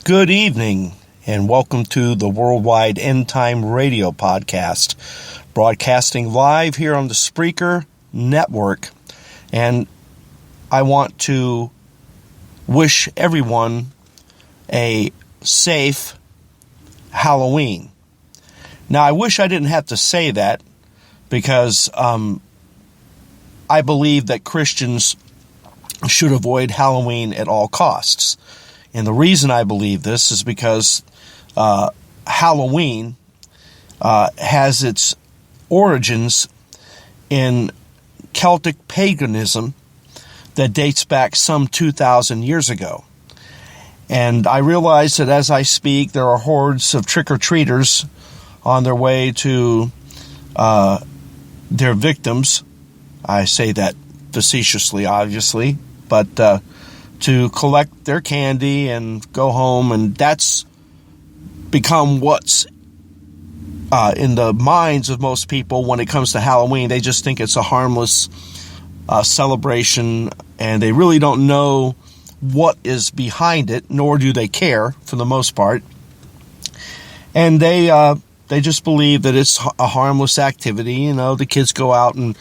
Good evening, and welcome to the Worldwide End Time Radio Podcast, broadcasting live here on the Spreaker Network. And I want to wish everyone a safe Halloween. Now, I wish I didn't have to say that because I believe that Christians should avoid Halloween at all costs. And the reason I believe this is because Halloween has its origins in Celtic paganism that dates back some 2,000 years ago. And I realize that as I speak, there are hordes of trick-or-treaters on their way to their victims. I say that facetiously, obviously, but to collect their candy and go home, and that's become what's in the minds of most people when it comes to Halloween. They just think it's a harmless celebration, and they really don't know what is behind it, nor do they care for the most part. And they just believe that it's a harmless activity. You know, the kids go out and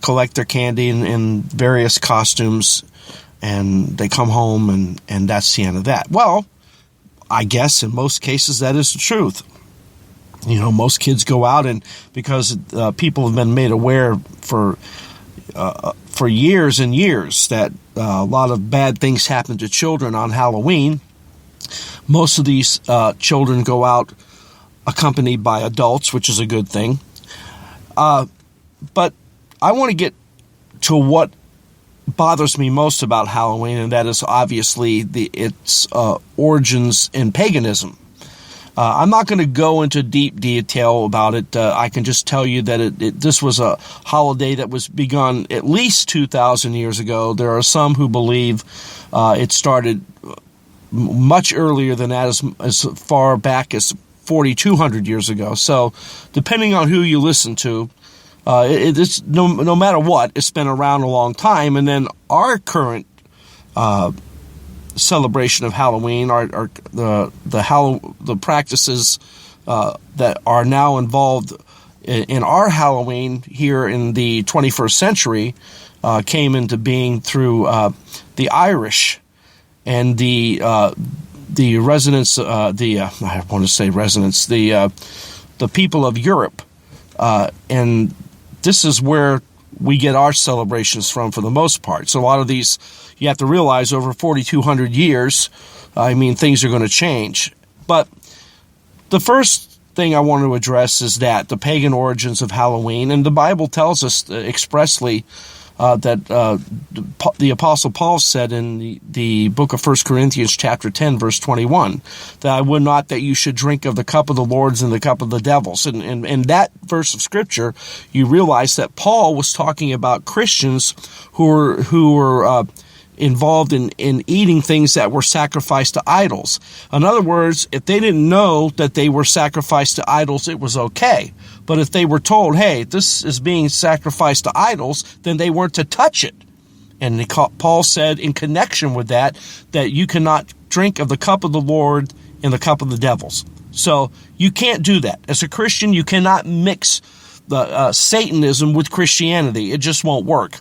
collect their candy in various costumes, and they come home, and that's the end of that. Well, I guess in most cases that is the truth. You know, most kids go out, and because people have been made aware for years and years that a lot of bad things happen to children on Halloween, most of these children go out accompanied by adults, which is a good thing. But I want to get to what bothers me most about Halloween, and that is obviously its origins in paganism. I'm not going to go into deep detail about it. I can just tell you that this was a holiday that was begun at least 2,000 years ago. There are some who believe it started much earlier than that, as far back as 4,200 years ago. So depending on who you listen to, it's no matter what, it's been around a long time. And then our current celebration of Halloween, the practices that are now involved in our Halloween here in the 21st century came into being through the Irish and the residents, I want to say residents, the people of Europe, and this is where we get our celebrations from for the most part. So a lot of these, you have to realize, over 4,200 years, things are going to change. But the first thing I want to address is that the pagan origins of Halloween, and the Bible tells us expressly that the Apostle Paul said in the book of 1 Corinthians chapter 10, verse 21, that I would not that you should drink of the cup of the Lord's and the cup of the devil's. And in that verse of Scripture, you realize that Paul was talking about Christians who were involved in eating things that were sacrificed to idols. In other words, if they didn't know that they were sacrificed to idols, it was okay. But if they were told, hey, this is being sacrificed to idols, then they weren't to touch it. And Paul said in connection with that you cannot drink of the cup of the Lord and the cup of the devils. So you can't do that. As a Christian, you cannot mix the Satanism with Christianity. It just won't work.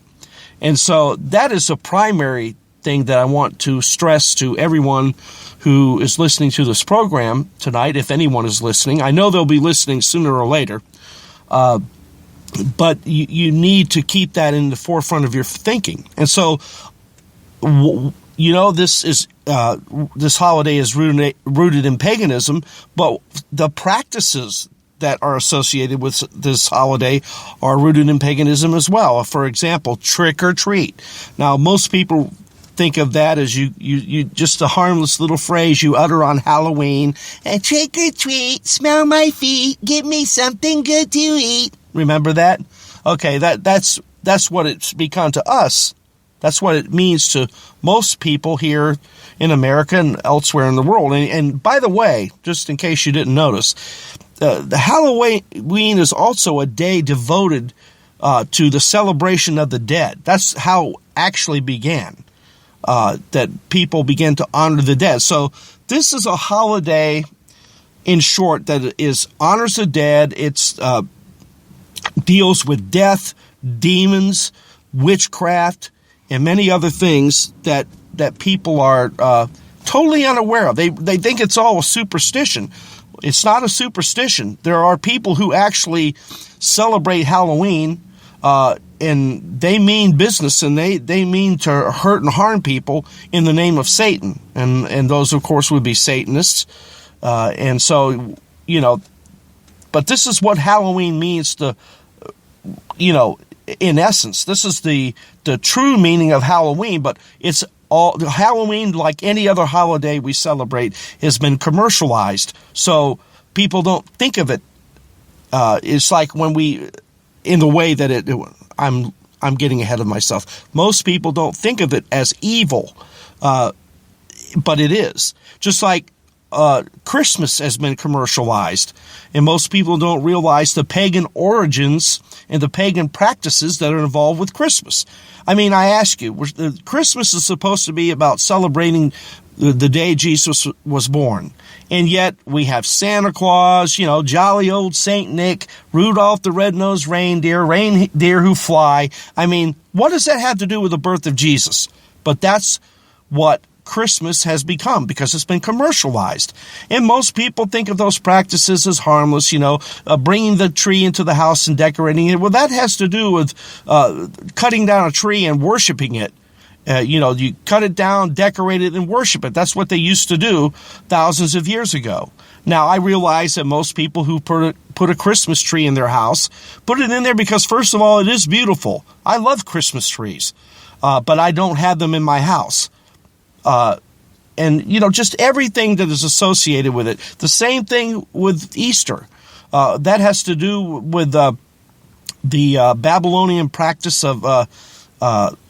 And so that is a primary thing that I want to stress to everyone who is listening to this program tonight, if anyone is listening. I know they'll be listening sooner or later, but you need to keep that in the forefront of your thinking. And so, this holiday is rooted in paganism, but the practices that are associated with this holiday are rooted in paganism as well. For example, trick or treat. Now, most people think of that as you just a harmless little phrase you utter on Halloween. And trick or treat, smell my feet, give me something good to eat. Remember that? Okay, that's what it's become to us. That's what it means to most people here in America and elsewhere in the world. And by the way, just in case you didn't notice, the Halloween is also a day devoted to the celebration of the dead. That's how it actually began, that people began to honor the dead. So this is a holiday, in short, that is honors the dead. It's deals with death, demons, witchcraft, and many other things that people are totally unaware of. They think it's all a superstition. It's not a superstition. There are people who actually celebrate Halloween, and they mean business, and they mean to hurt and harm people in the name of Satan. And those, of course, would be Satanists. And so, but this is what Halloween means to, in essence. This is the true meaning of Halloween, but it's all Halloween, like any other holiday we celebrate, has been commercialized. So people don't think of it. It's like when in the way that I'm getting ahead of myself. Most people don't think of it as evil, but it is. Just like Christmas has been commercialized, and most people don't realize the pagan origins and the pagan practices that are involved with Christmas. I mean, I ask you, Christmas is supposed to be about celebrating the day Jesus was born, and yet we have Santa Claus, jolly old Saint Nick, Rudolph the red-nosed reindeer who fly. I mean, what does that have to do with the birth of Jesus? But that's what Christmas has become, because it's been commercialized. And most people think of those practices as harmless, bringing the tree into the house and decorating it. Well, that has to do with cutting down a tree and worshiping it. You cut it down, decorate it, and worship it. That's what they used to do thousands of years ago. Now, I realize that most people who put a Christmas tree in their house put it in there because, first of all, it is beautiful. I love Christmas trees, but I don't have them in my house. And just everything that is associated with it. The same thing with Easter. That has to do with the Babylonian practice of,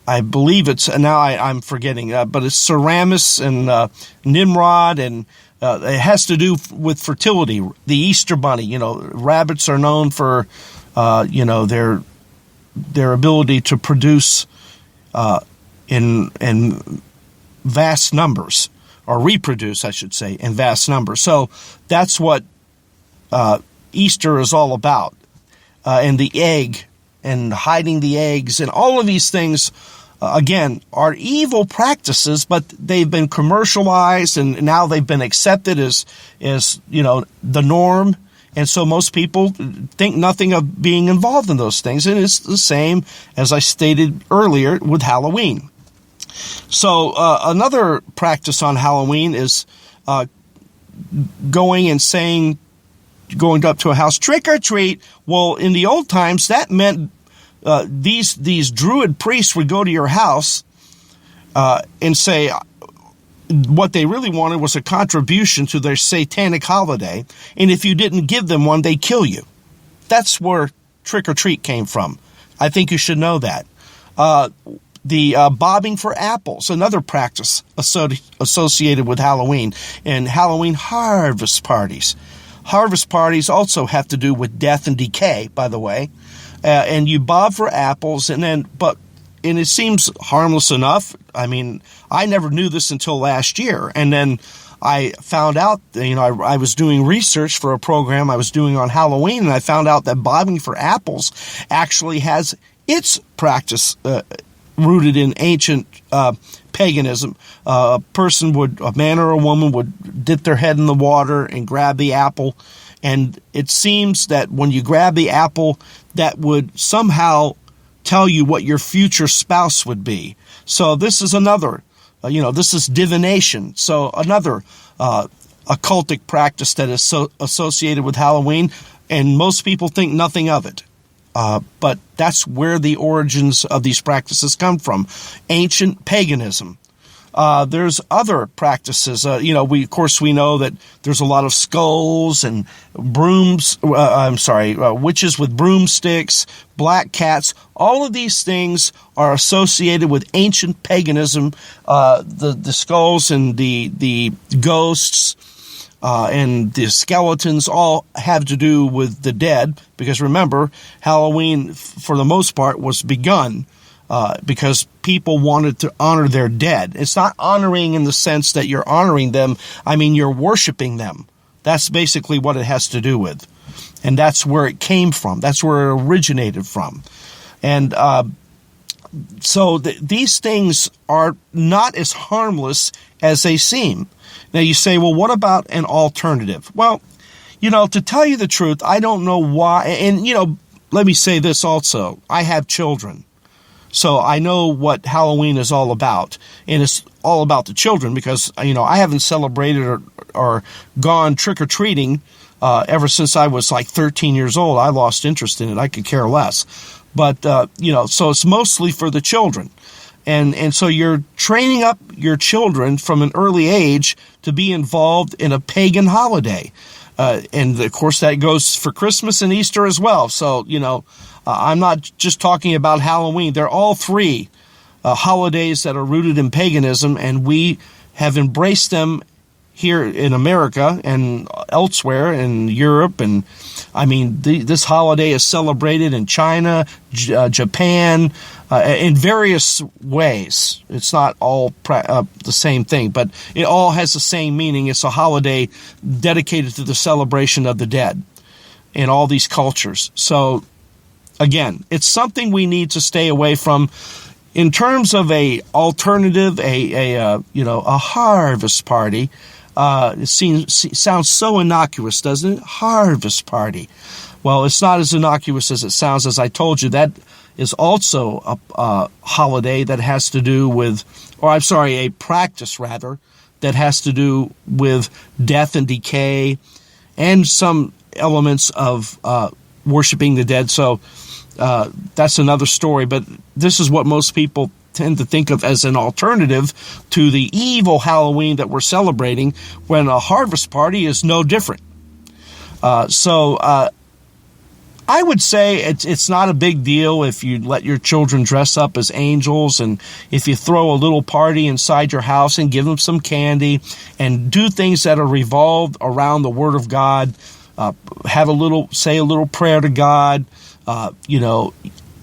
I believe it's, now I'm forgetting, but it's Semiramis and Nimrod, and it has to do with fertility. The Easter bunny, rabbits are known for, their ability to produce in vast numbers, or reproduce, I should say, in vast numbers. So that's what Easter is all about. And the egg, and hiding the eggs, and all of these things, again, are evil practices, but they've been commercialized, and now they've been accepted as the norm. And so most people think nothing of being involved in those things. And it's the same, as I stated earlier, with Halloween. So another practice on Halloween is going up to a house, trick or treat. Well, in the old times, that meant these Druid priests would go to your house and say what they really wanted was a contribution to their satanic holiday, and if you didn't give them one, they'd kill you. That's where trick or treat came from. I think you should know that. The bobbing for apples, another practice associated with Halloween, and Halloween harvest parties. Harvest parties also have to do with death and decay, by the way. And you bob for apples, and it seems harmless enough. I mean, I never knew this until last year, and then I found out, I was doing research for a program I was doing on Halloween, and I found out that bobbing for apples actually has its practice rooted in ancient paganism. A man or a woman would dip their head in the water and grab the apple, and it seems that when you grab the apple, that would somehow tell you what your future spouse would be. So this is another, this is divination. So another occultic practice that is so associated with Halloween, and most people think nothing of it. But that's where the origins of these practices come from, ancient paganism. There's other practices. We know that there's a lot of skulls and witches with broomsticks, black cats. All of these things are associated with ancient paganism. The skulls and the ghosts and the skeletons all have to do with the dead, because remember, Halloween, for the most part, was begun because people wanted to honor their dead. It's not honoring in the sense that you're honoring them. I mean, you're worshiping them. That's basically what it has to do with. And that's where it came from. That's where it originated from. And so these things are not as harmless as they seem. Now you say, well, what about an alternative? Well, to tell you the truth, I don't know why. And, let me say this also. I have children. So I know what Halloween is all about. And it's all about the children because, I haven't celebrated or gone trick-or-treating ever since I was like 13 years old. I lost interest in it. I could care less. But, so it's mostly for the children. And so you're training up your children from an early age to be involved in a pagan holiday. And of course that goes for Christmas and Easter as well. So, I'm not just talking about Halloween. They're all three holidays that are rooted in paganism, and we have embraced them here in America and elsewhere in Europe. And I mean, this holiday is celebrated in China, Japan, in various ways. It's not all the same thing, but it all has the same meaning. It's a holiday dedicated to the celebration of the dead in all these cultures. So again, it's something we need to stay away from. In terms of a alternative, a harvest party, it sounds so innocuous, doesn't it? Harvest party. Well, it's not as innocuous as it sounds. As I told you, that is also a holiday that has to do with, a practice rather, that has to do with death and decay and some elements of worshiping the dead. So that's another story. But this is what most people tend to think of as an alternative to the evil Halloween that we're celebrating, when a harvest party is no different. So I would say it's not a big deal if you let your children dress up as angels, and if you throw a little party inside your house and give them some candy and do things that are revolved around the Word of God. Say a little prayer to God.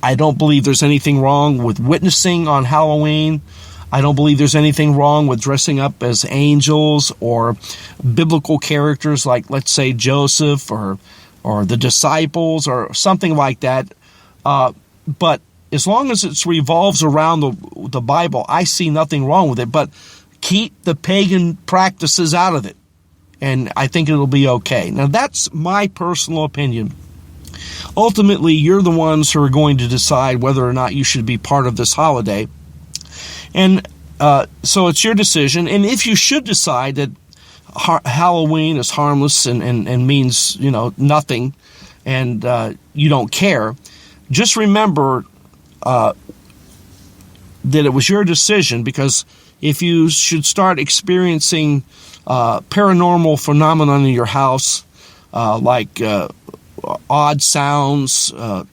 I don't believe there's anything wrong with witnessing on Halloween. I don't believe there's anything wrong with dressing up as angels or biblical characters like, let's say, Joseph or the disciples or something like that. But as long as it revolves around the Bible, I see nothing wrong with it. But keep the pagan practices out of it, and I think it'll be okay. Now, that's my personal opinion. Ultimately, you're the ones who are going to decide whether or not you should be part of this holiday. And so it's your decision. And if you should decide that Halloween is harmless and means, nothing, and you don't care, just remember that it was your decision, because if you should start experiencing paranormal phenomenon in your house, like odd sounds,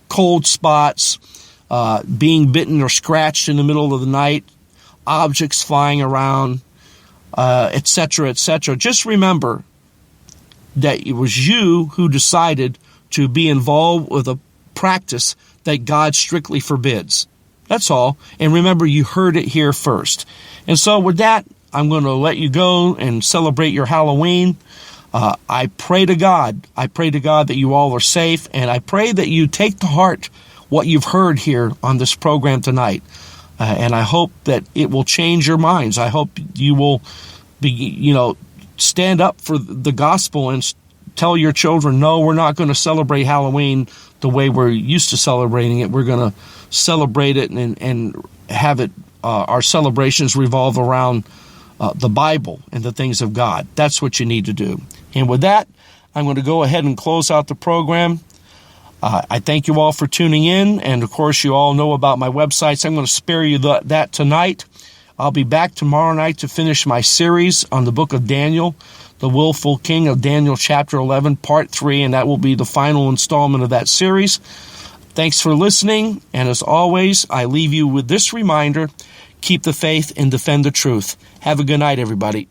cold spots, being bitten or scratched in the middle of the night, objects flying around, etc., etc. Just remember that it was you who decided to be involved with a practice that God strictly forbids. That's all. And remember, you heard it here first. And so with that, I'm going to let you go and celebrate your Halloween. I pray to God that you all are safe, and I pray that you take to heart what you've heard here on this program tonight. And I hope that it will change your minds. I hope you will stand up for the gospel and tell your children, no, we're not going to celebrate Halloween the way we're used to celebrating it. We're going to celebrate it and have it, our celebrations revolve around the Bible and the things of God. That's what you need to do. And with that, I'm going to go ahead and close out the program. I thank you all for tuning in. And of course, you all know about my websites. I'm going to spare you that tonight. I'll be back tomorrow night to finish my series on the book of Daniel, the Willful King of Daniel chapter 11, part 3, and that will be the final installment of that series. Thanks for listening, and as always, I leave you with this reminder: keep the faith and defend the truth. Have a good night, everybody.